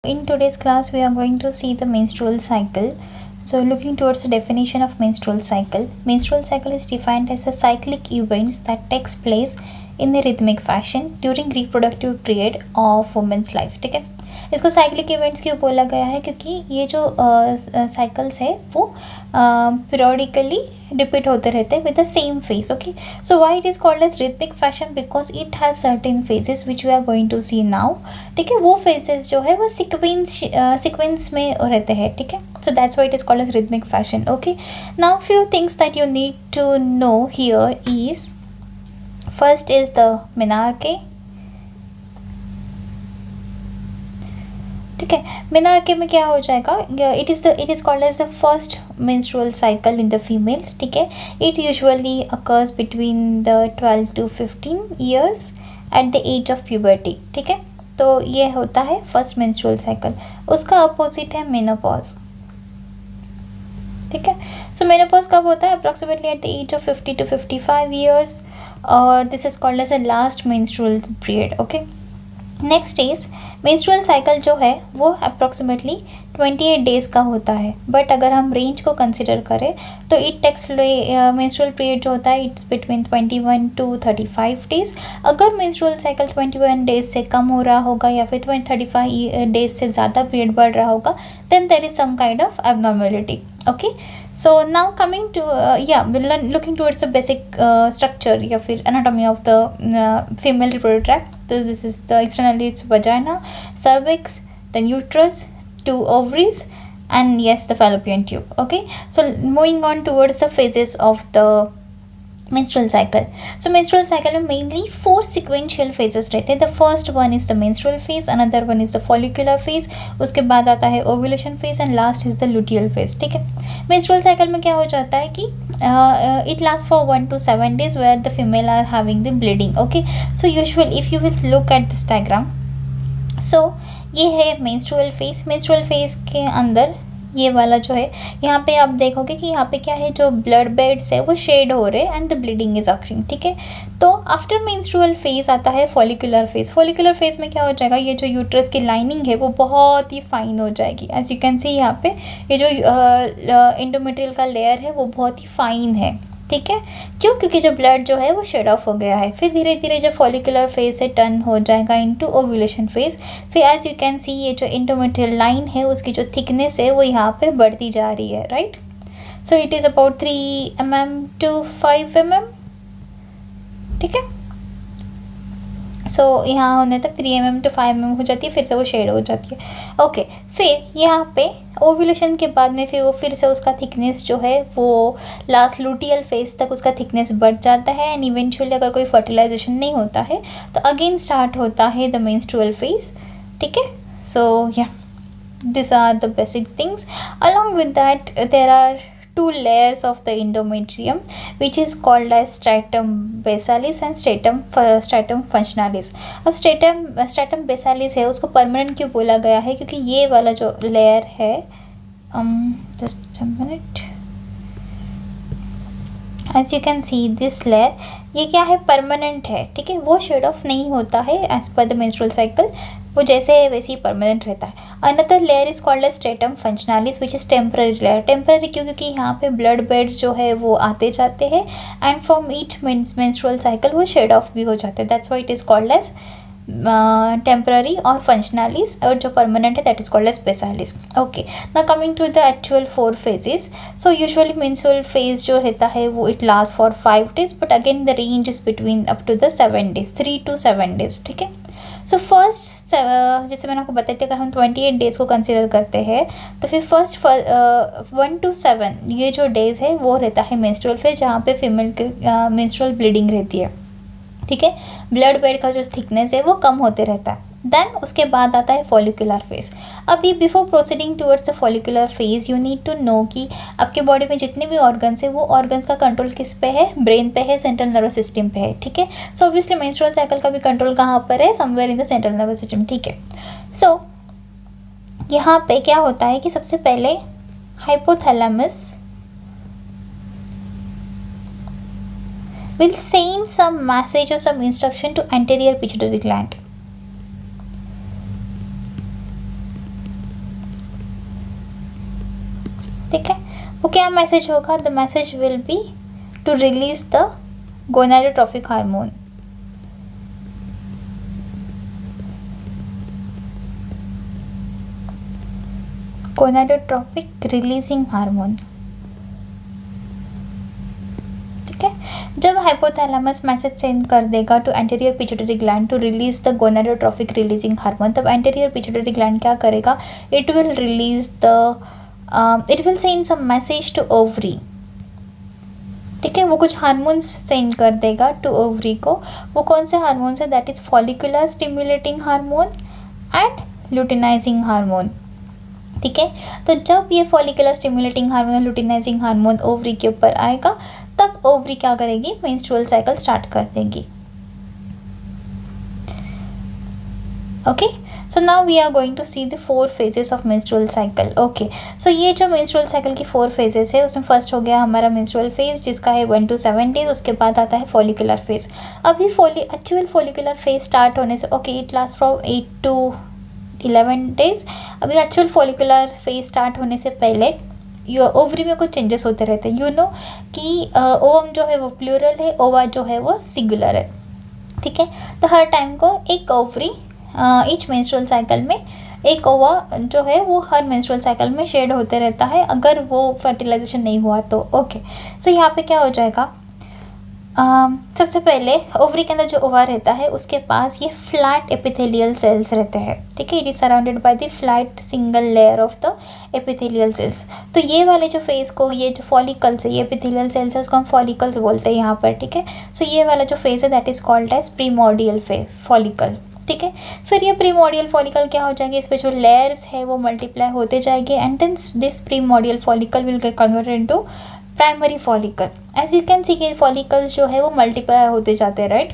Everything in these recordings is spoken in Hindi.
In today's class, we are going to see the menstrual cycle. So, looking towards the definition of menstrual cycle. Menstrual cycle is defined as a cyclic events that takes place in a rhythmic fashion during reproductive period of woman's life. ठीक है, इसको साइक्लिक इवेंट्स क्यों बोला गया है? क्योंकि ये जो साइकिल्स है वो पीरियडिकली रिपीट होते रहते हैं with the same phase. Okay, so why it is called as rhythmic fashion? Because it has certain phases which we are going to see now. ठीक है, वो फेजेस जो है वो सिक्वेंस में रहते हैं. ठीक है, so that's why it is called as rhythmic fashion. Okay, now few things that you need to know here is first is the menarche. ठीक है, मेनार्के में क्या हो जाएगा? It is called as the first menstrual cycle in the females. ठीक है, it usually occurs between the 12 to 15 years at the age of puberty. ठीक है, तो ये होता है फर्स्ट मेंस्ट्रुअल साइकिल. उसका अपोजिट है मेनोपॉज. ठीक है, सो मेनोपॉज कब होता है? Approximately at the age of 50 to 55 years, और this is called as a last menstrual period. Okay, next is menstrual cycle जो है वो अप्रॉक्सीमेटली 28 डेज़ का होता है. बट अगर हम रेंज को कंसिडर करें तो इट टेक्स मेंस्ट्रुअल पीरियड जो होता है इट्स बिटवीन 21 to 35 डेज़. अगर मेंस्ट्रुअल साइकिल 21 डेज से कम हो रहा होगा या फिर 35 डेज से ज़्यादा पीरियड बढ़ रहा होगा then there is some kind of abnormality. Okay, so now coming to looking towards the basic structure या फिर anatomy of the female reproductive tract. So this is the externally it's vagina, cervix, then uterus, 2 ovaries, and yes, the fallopian tube. Okay, so moving on towards the phases of the menstrual cycle. So menstrual cycle में mainly 4 sequential phases रहते हैं. The first one is the menstrual phase, another one is the follicular phase, उसके बाद आता है ovulation phase, and last is the luteal phase. ठीक है, menstrual cycle में क्या हो जाता है कि it lasts for 1 to 7 days where the female are having the bleeding. Okay, so usually if you will look at this diagram, so ये है menstrual phase. menstrual phase के अंदर ये वाला जो है यहाँ पे आप देखोगे कि यहाँ पे क्या है, जो ब्लड बेड्स है वो शेड हो रहे हैं and the bleeding is occurring. ठीक है, तो आफ्टर मेंस्ट्रुअल फेज आता है फॉलिकुलर फेज. फॉलिकुलर फेज में क्या हो जाएगा, ये जो यूट्रस की लाइनिंग है वो बहुत ही फाइन हो जाएगी. एज यू कैन सी यहाँ पे ये जो एंडोमेट्रियल का लेयर है वो बहुत ही फाइन है. ठीक है, क्यों? क्योंकि जो ब्लड जो है वो शेड ऑफ हो गया है. फिर धीरे धीरे जब फॉलिकुलर फेज से टर्न हो जाएगा इनटू ओव्यूलेशन फेज, फिर एज यू कैन सी ये जो एंडोमेट्रियल लाइन है उसकी जो थिकनेस है वो यहाँ पे बढ़ती जा रही है. Right, so it is about 3 mm to 5 mm. ठीक है, सो यहाँ होने तक 3 mm to 5 mm हो जाती है, फिर से वो शेड हो जाती है. ओके, फिर यहाँ पे ओव्यूलेशन के बाद में फिर वो फिर से उसका थिकनेस जो है वो लास्ट लूटियल फेज तक उसका थिकनेस बढ़ जाता है. एंड इवेंचुअली अगर कोई फर्टिलाइजेशन नहीं होता है तो अगेन स्टार्ट होता है द मेंस्ट्रुअल फेज. ठीक है, सो या this are the basic things. Along with that there are 2 layers of the endometrium which is called as stratum basalis and stratum functionalis. अब stratum basalis है उसको permanent क्यों बोला गया है? क्योंकि ये वाला जो layer है just a minute, as you can see this layer ये क्या है, परमानेंट है. ठीक है, वो शेड ऑफ नहीं होता है as per the menstrual cycle, वो जैसे है वैसे ही परमानेंट रहता है. Another layer is called as stratum functionalis which is temporary layer. Temporary क्यों? क्योंकि यहाँ पे ब्लड बेड्स जो है वो आते जाते हैं and from each menstrual cycle वो शेड ऑफ भी हो जाते हैं. That's why it is called as temporary और फंक्शनलिस, और जो परमानेंट है that is called as basalis. Okay, now coming to the actual 4 phases. So usually menstrual phase जो रहता है वो it last for 5 days, but again the range is between up to the 7 days, 3 to 7 days. ठीक है, सो फर्स्ट जैसे मैंने आपको बताई थी, अगर हम 28 डेज़ को कंसिडर करते हैं तो फिर फर्स्ट 1 to 7 ये जो डेज़ है वो रहता है मेंस्ट्रुअल फेज, जहाँ पे फीमेल की मेंस्ट्रुअल ब्लीडिंग रहती है. ठीक है, ब्लड बेड का जो थिकनेस है वो कम होते रहता है. देन उसके बाद आता है फॉलिकुलर फेज. अभी before proceeding towards the follicular phase you need to know कि आपके बॉडी में जितने भी ऑर्गन्स है वो ऑर्गन्स का कंट्रोल किस पे है, ब्रेन पे है, सेंट्रल नर्वस सिस्टम पे है. ठीक है, सो ऑब्वियसली मेंस्ट्रुअल साइकिल का भी कंट्रोल कहाँ पर है, somewhere in the central nervous system. ठीक है, सो यहाँ पे क्या होता है कि सबसे पहले hypothalamus will send some message or some instruction to anterior pituitary gland. क्या मैसेज होगा? The message will be to release the gonadotropic hormone. Gonadotropic releasing hormone. ठीक है, जब हाइपोथैलेमस मैसेज सेंड कर देगा to anterior pituitary gland to release the gonadotropic releasing hormone, तब एंटीरियर पिट्यूटरी ग्लैंड क्या करेगा? It will release the it will send some message to ovary. ठीक है, वो कुछ हार्मोन्स सेंड कर देगा टू ओवरी को. वो कौन से हार्मोन्स है? That is follicular stimulating hormone and luteinizing hormone. ठीक है, तो जब ये follicular stimulating hormone, luteinizing hormone ovary के ऊपर आएगा, तब ओवरी क्या करेगी? मेंस्ट्रुअल साइकिल स्टार्ट कर देगी. Okay, so now we are going to see the 4 phases of menstrual cycle. Okay, so ये जो मेंस्ट्रुअल साइकिल की 4 phases है, उसमें फर्स्ट हो गया हमारा मेंस्ट्रुअल फेज जिसका है 1 to 7 days. उसके बाद आता है फॉलिकुलर फेज. अभी एक्चुअल फॉलिकुलर फेज स्टार्ट होने से, okay, it last from 8 to 11 days. अभी एक्चुअल फॉलिकुलर फेज स्टार्ट होने से पहले ओवरी में कुछ चेंजेस होते रहते हैं. यू नो कि ओवम जो है वो प्लूरल है, ओवा जो है वो सिंगुलर है. ठीक है, तो हर टाइम को एक ओवरी ईच मेंस्ट्रुअल साइकिल में, एक ओवा जो है वो हर मेंस्ट्रुअल साइकिल में शेड होते रहता है अगर वो फर्टिलाइजेशन नहीं हुआ तो. ओके, सो यहाँ पे क्या हो जाएगा? सबसे पहले ओवरी के अंदर जो ओवा रहता है उसके पास ये फ्लैट एपिथेलियल सेल्स रहते हैं. ठीक है, it is surrounded by the flat single layer of the epithelial cells. तो ये वाले जो फेस को, ये जो फॉलिकल्स है, ये एपिथेलियल सेल्स है, उसको हम फॉलिकल्स बोलते हैं यहाँ पर. ठीक है, सो ये वाला जो फेस है that is called as primordial follicle. ठीक है, फिर ये प्रीमोर्डियल फॉलिकल क्या हो जाएगी? इस पे जो लेयर्स है वो मल्टीप्लाई होते जाएंगे and then this primordial follicle will get converted into primary follicle. As you can see कि फॉलिकल्स जो है वो मल्टीप्लाई होते जाते हैं, राइट.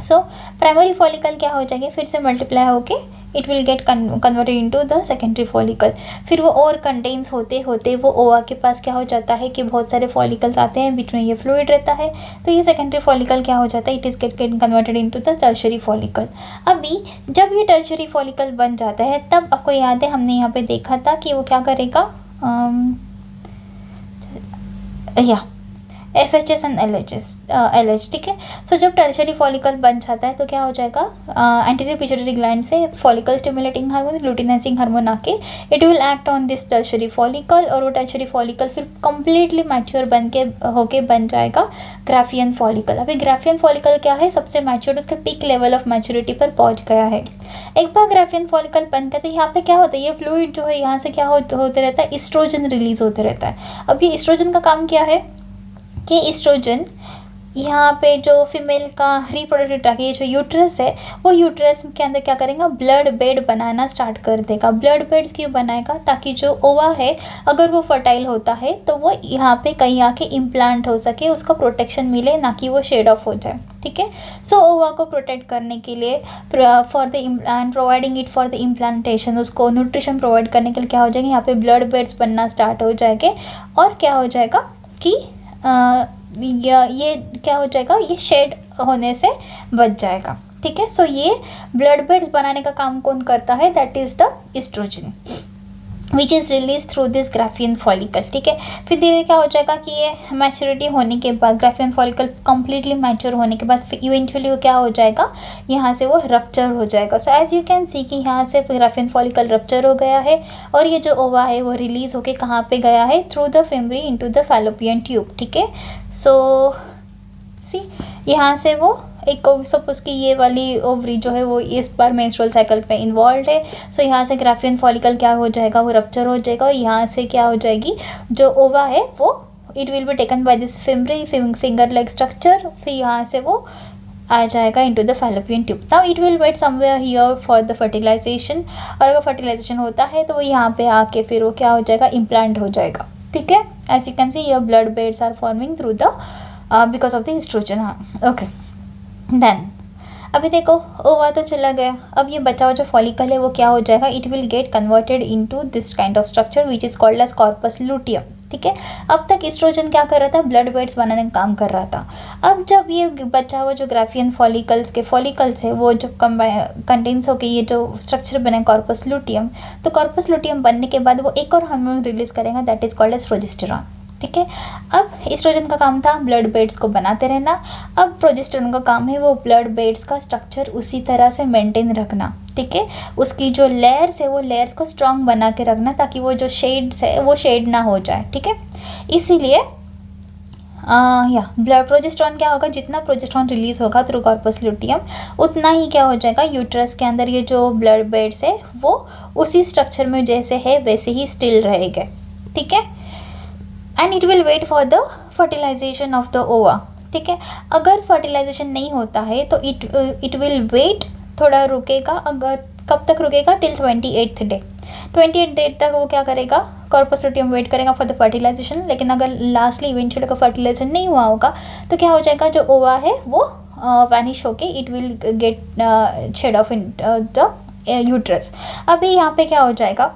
सो प्राइमरी फॉलिकल क्या हो जाएंगे? फिर से मल्टीप्लाई होके it will get converted into the secondary follicle. फिर वो और कंटेन्स होते होते वो ओवा के पास क्या हो जाता है कि बहुत सारे फॉलिकल्स आते हैं, बीच में ये फ्लूइड रहता है, तो ये सेकेंडरी फॉलिकल क्या हो जाता है? It is gate converted into the tertiary follicle. अभी जब ये टर्शरी फॉलिकल बन जाता है तब आपको याद है हमने यहाँ पे देखा था कि वो क्या करेगा? FHS and LH. ठीक है, सो जब टर्शरी फॉलिकल बन जाता है तो क्या हो जाएगा? एंटीरियर पिट्यूटरी ग्लैंड से follicle stimulating hormone, luteinizing hormone आके it will act on this tertiary follicle, और वो टर्शरी फॉलिकल फिर कंप्लीटली मैच्योर बन जाएगा ग्राफियन फॉलिकल. अभी ग्राफियन फॉलिकल क्या है? सबसे मैच्योर, उसके पीक लेवल ऑफ मैच्योरिटी पर पहुंच गया है. एक बार ग्राफियन फॉलिकल बन गया तो यहाँ पे क्या होता है? ये फ्लूइड जो है यहाँ से क्या होते रहता है? एस्ट्रोजन रिलीज होते रहता है. अब ये एस्ट्रोजन का काम क्या है कि एस्ट्रोजन यहाँ पे जो फीमेल का रिप्रोडक्टिव ट्रैक्ट, ये जो यूट्रस है, वो यूट्रस के अंदर क्या करेगा? ब्लड बेड बनाना स्टार्ट कर देगा. ब्लड बेड्स क्यों बनाएगा? ताकि जो ओवा है अगर वो फर्टाइल होता है तो वो यहाँ पे कहीं आके इम्प्लांट हो सके, उसको प्रोटेक्शन मिले, ना कि वो शेड ऑफ हो जाए. ठीक है, सो ओवा को प्रोटेक्ट करने के लिए for the implant, providing it for the implantation, उसको न्यूट्रिशन प्रोवाइड करने के लिए क्या हो जाएगा? यहाँ पे ब्लड बेड्स बनना स्टार्ट हो जाएंगे और क्या हो जाएगा कि ये क्या हो जाएगा? ये शेड होने से बच जाएगा. ठीक है, सो ये ब्लड बेड्स बनाने का काम कौन करता है? That is the estrogen which is release through this graafian follicle. ठीक है, फिर धीरे क्या हो जाएगा कि ये मैच्योरिटी होने के बाद, ग्राफियन फॉलिकल कंप्लीटली मैच्योर होने के बाद फिर इवेंचुअली वो क्या हो जाएगा? यहाँ से वो रप्चर हो जाएगा. So as you can see कि यहाँ से ग्राफियन फॉलिकल रप्चर हो गया है और ये जो ओवा है वो रिलीज होके कहाँ पे गया है? Through the fimbria into the fallopian tube. ठीक है, सो सी यहाँ से वो एक सपोज कि ये वाली ओवरी जो है वो इस बार मेंस्ट्रुअल साइकिल पे इन्वॉल्व है. सो यहाँ से ग्राफियन फॉलिकल क्या हो जाएगा? वो रप्चर हो जाएगा और यहाँ से क्या हो जाएगी? जो ओवा है वो it will be taken by this fimbriae finger like structure. फिर यहाँ से वो आ जाएगा into the fallopian tube. Now it will wait somewhere here for the fertilization, और अगर फर्टिलाइजेशन होता है तो वो यहाँ पे आके फिर वो क्या हो जाएगा? इम्प्लांट हो जाएगा. ठीक है, as you can see your blood beds are forming through the because of the estrogen. हाँ, ओके. देन अभी देखो ओवा तो चला गया, अब ये बचा हुआ जो फॉलिकल है वो क्या हो जाएगा? It will get converted into this kind of structure which is called as corpus luteum. ठीक है। अब तक एस्ट्रोजन क्या कर रहा था, ब्लड वेट्स बनाने का काम कर रहा था। अब जब ये बचा हुआ जो ग्राफियन फॉलिकल्स है वो जो कंटेन्स होकर ये जो स्ट्रक्चर बने कॉर्पस लुटियम, तो कॉर्पस लुटियम बनने के बाद वो एक और हार्मोन रिलीज करेगा, that is called as progesterone, ठीक है। अब एस्ट्रोजन का काम था ब्लड बेड्स को बनाते रहना, अब प्रोजेस्टेरॉन का काम है वो ब्लड बेड्स का स्ट्रक्चर उसी तरह से मेंटेन रखना, ठीक है। उसकी जो लेयर्स है वो लेयर्स को स्ट्रॉन्ग बना के रखना ताकि वो जो शेड्स है वो शेड ना हो जाए, ठीक है। इसीलिए ब्लड प्रोजेस्टेरॉन क्या होगा, जितना प्रोजेस्टेरॉन रिलीज होगा थ्रू कॉर्पस लुटियम उतना ही क्या हो जाएगा, यूट्रस के अंदर ये जो ब्लड बेड्स है वो उसी स्ट्रक्चर में जैसे है वैसे ही स्टिल रहेंगे, ठीक है। And it will wait for the fertilization of the ova, ठीक है। अगर फर्टिलाइजेशन नहीं होता है तो इट विल वेट, थोड़ा रुकेगा, अगर कब तक रुकेगा, टिल 28th डे। 28 डे तक वो क्या करेगा, कॉर्पस लुटियम वेट करेगा फॉर द फर्टिलाइजेशन। लेकिन अगर लास्टली इवेंचुअली का फर्टिलाइजेशन नहीं हुआ होगा तो क्या हो जाएगा, जो ओवा है वो वैनिश होके it will get shed off in the uterus. अभी यहाँ पे क्या हो जाएगा,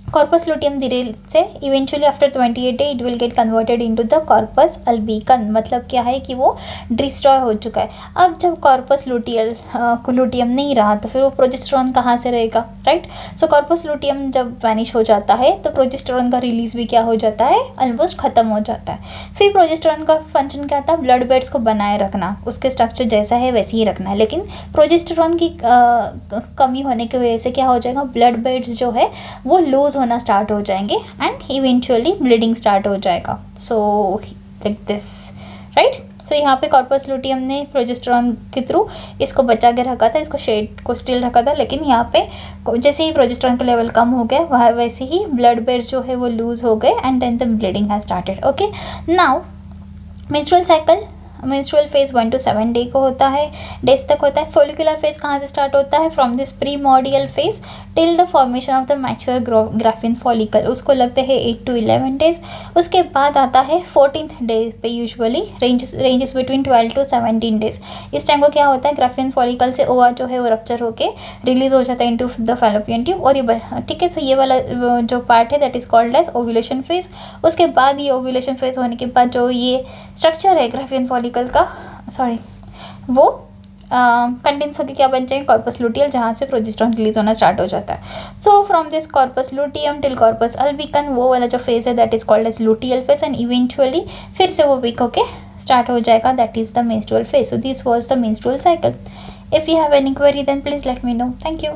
कॉर्पस लुटियम धीरे से eventually after 28 day it will get converted into the corpus albicans, मतलब क्या है कि वो डिस्ट्रॉय हो चुका है। अब जब कॉर्पस लुटियम नहीं रहा तो फिर वो प्रोजेस्टेरॉन कहाँ से रहेगा, राइट। सो कॉर्पस लुटियम जब वैनिश हो जाता है तो प्रोजेस्टेरॉन का रिलीज भी क्या हो जाता है, ऑलमोस्ट ख़त्म हो जाता है। फिर प्रोजेस्टेरॉन का फंक्शन क्या था, ब्लड बेड्स को बनाए रखना, उसके स्ट्रक्चर जैसा है वैसे ही रखना है। लेकिन प्रोजेस्टेरॉन की कमी होने की वजह से क्या हो जाएगा, ब्लड बेड्स जो है वो लूज होना स्टार्ट हो जाएंगे एंड इवेंचुअली ब्लीडिंग स्टार्ट हो जाएगा। So like this, right. So यहाँ पे कॉर्पस लुटियम ने प्रोजेस्टेरॉन के थ्रू इसको बचा के रखा था, इसको शेड को स्टिल रखा था। लेकिन यहाँ पे जैसे ही प्रोजेस्टेरॉन का लेवल कम हो गया वह वैसे ही ब्लड बेड्स जो है वो लूज हो गए and then the bleeding has started. Okay, now menstrual cycle, menstrual phase 1 to 7 day को होता है, डेज तक होता है। फोलिकुलर फेज कहाँ से स्टार्ट होता है, from this primordial phase till the formation of the mature graphene follicle, उसको लगते हैं 8 to 11 डेज। उसके बाद आता है 14th डे पे, usually ranges between 12 to 17 days. इस टाइम को क्या होता है, ग्राफिन फॉलिकल से ओवा जो है वो रप्चर होके रिलीज हो जाता है इनटू द फैलोपियन ट्यूब, और ये ठीक है। सो ये वाला जो पार्ट है that is called as ovulation phase. उसके बाद ये ओव्यूलेशन फेज होने के बाद जो ये स्ट्रक्चर है ग्राफिन फॉलिकल का, वो कंडेंस होकर क्या बन जाएंगे, कॉर्पस लुटियल, जहाँ से प्रोजेस्टेरॉन रिलीज होना स्टार्ट हो जाता है। So from this corpus luteum till corpus albicans, वो वाला जो फेज है that is called as luteal phase, and eventually फिर से वो वीक होके स्टार्ट हो जाएगा, that is the menstrual phase. So this was the menstrual cycle. If you have any query then please let me know. Thank you.